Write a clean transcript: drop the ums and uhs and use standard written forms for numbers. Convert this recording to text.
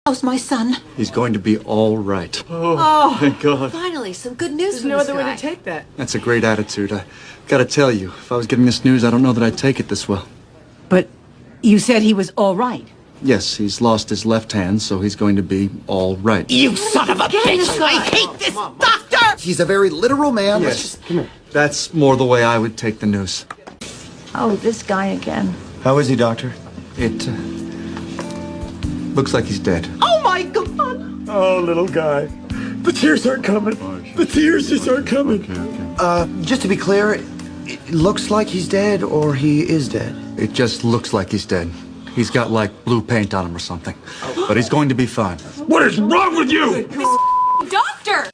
How's my son? He's going to be all right. Oh, thank God. Finally, some good news. There's no other way to take that. That's a great attitude. I gotta tell you, if I was getting this news, I don't know that I'd take it this well. But you said he was all right. Yes, he's lost his left hand, so he's going to be all right. You son of a bitch! I hate this doctor! He's a very literal man. Yes, that's more the way I would take the news. Oh, this guy again. How is he, doctor? It looks like he's dead. Oh my God! Oh, little guy. The tears aren't coming. The tears just aren't coming. Just to be clear, it looks like he's dead or he is dead. It just looks like he's dead. He's got, like, blue paint on him or something. But he's going to be fine. What is wrong with you? Doctor!